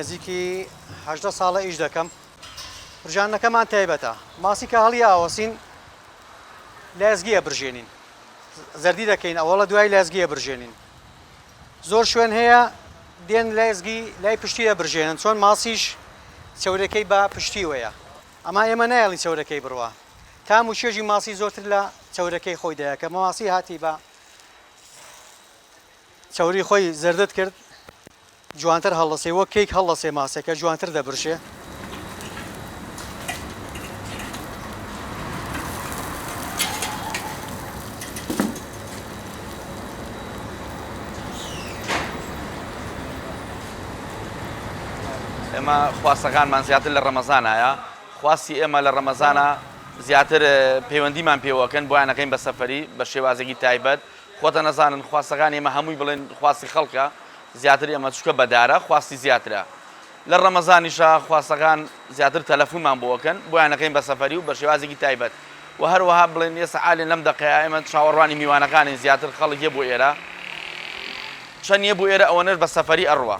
نزیکی 18 ساڵە ئیش دەکەم. برژانەکەمان تایبەتە. ماسی کە هەڵی ئاوەسین لازگیە برژێنین. زەردی دەکەین ئەوەڵە دوای لازگیە برژێنین. زۆر شوێن هەیە دێن لازگی لای پشتیە برژێنن چۆن ماسیش چەورەکەی بە پشتیوەیە. ئەما ئێمە نایڵین چەورەکەی بڕوە. تام و شێژی ماسی زۆرتر لە چەورەکەی خۆی دەیە کە ماسی هاتی بە چەوری خۆی زەردت کرد جوانتر هەڵەسێ وەک کەیک هەڵەسێ ماسەکە جوانتر دەبرشێ. ئێمە خواستەکانمان زیاتر لە ڕەمەزانایە خواستی ئێمە لە ڕەمەزانە زیاتر پەیوەندیمان پێوەکەن بۆیانەکەین بە سەفەری بە شێوازێکی تایبەت خۆتە نەزانن خواستەکان ئێمە هەمووی بڵێن خواستی خەڵکە زیاتر ئێمە چکە بەدارە خواستی زیاترە لە ڕەمەزانیشە خواستەکان زیاتر تەلەفۆنمان بۆکەن بۆیانەکەین بە سەفەری و بە شێوازێکی تایبەت و هەروەها بڵێن ئێستا عالێن لەم دەقەیە ئێمە چاوەڕوانی میوانەکانی زیاتر خەڵک هەیە بۆ ئێرە چەند بۆ ئێرە ئەوەنەش بە سەفەری ئەڕوە.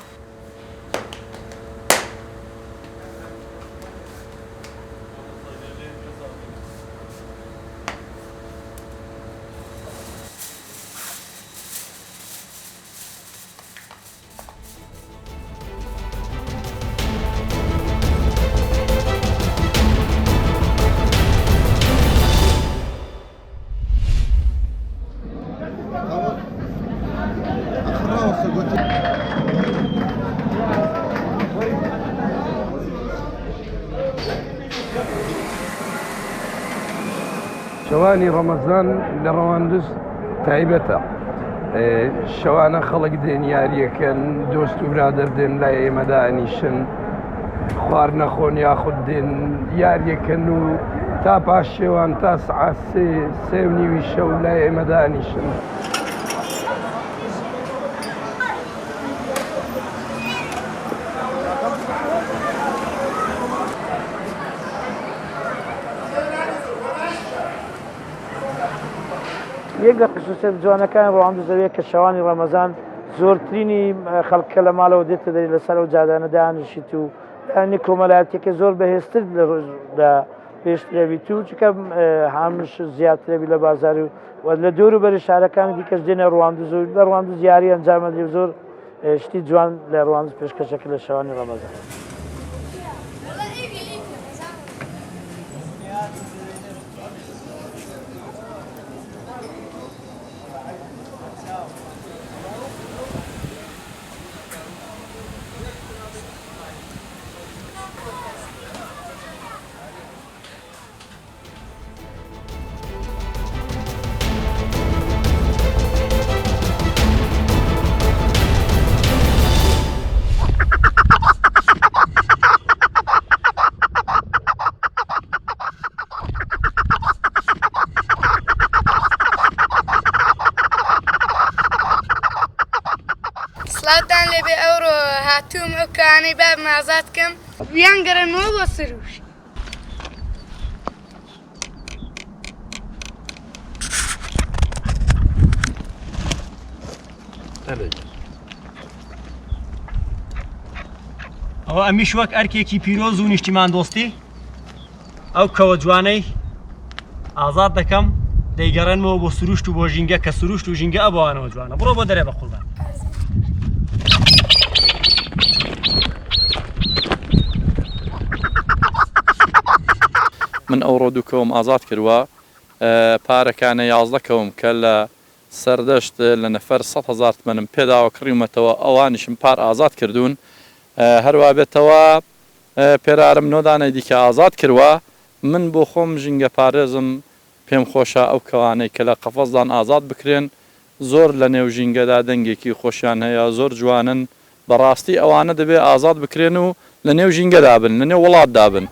شەوانی ڕەمەزان لە ڕەواندز تایبەتە شەوانە خەڵک دێن یاریەکەن دۆست و برادەر دێن لای ئێمەدا ئەنیشن خوار نەخۆن یاخود دێن یاریەکەن و تا پاش شێوان تا سعات سێ و نیوی شەو لای ئێمەدا ئەنیشن. یەک لە خصوصیت جوانەکان ڕەواندز ئەوەیە کە شەوانی ڕەمەزان زۆرترینی خەڵکە لە ماڵەوە دێتە دەری لەسەر ئەو جادانە دانیشیت و ینی کۆمەلایەتێکە زۆر بەهێزتر لە پێشترەویت و چکە هەمش زیاترەوی لە بازار و لە دەور و بەری شارەکانی دیکەش دێنە ڕەواندز و لە ڕەواندز یاری ئەنجامەدرێ زۆر شتی جوان لە ڕەواندز پێشکەشەکە لە شەوانی ڕەمەزان. سڵاوتان لێبێ ئەوڕۆ هاتووم ئەو کانەی باب ئازاد بکەم ویان گەڕێنەوە بۆ سروش. ئەوە ئەمیش وەک ئەرکێکی پیرۆز و نیشتیمان دۆستی ئەو کەوە جوانەی ئازاد دەکەم دەیگەڕێنەوە بۆ سروشت و بۆ ژینگە کە سروشت و ژینگە ئەبوانەوە جوانە بڕۆ بۆ دەرێ بە قوربان. من ئەوڕۆ دووکەوم ئازاد کردووە پارەکانە 11 کەوم کە لە سەردەشت لە نەفەر 100,000 تمەنم پێداوە کڕیومەتەوە ئەوانیشم پار ئازاد کردوون هەروە بێتەوە پێرارم نۆدانەی دیکە ئازاد کردووە من بۆ خۆم ژینگە پارێزم پێم خۆشە ئەو کەوانەی کە لە قەفەزدان ئازاد بکرێن زۆر لە نێو ژینگەدا دەنگێکی خۆشیان هەیە زۆر جوانن بەڕاستی ئەوانە دەبێ ئازاد بکرێن و لە نێو ژینگەدا بن لە نێو وڵاتدا بن.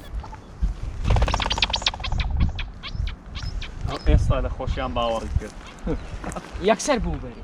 ئێستا لە خۆشیان باوەڕی کرد یەکسەر بوو بەری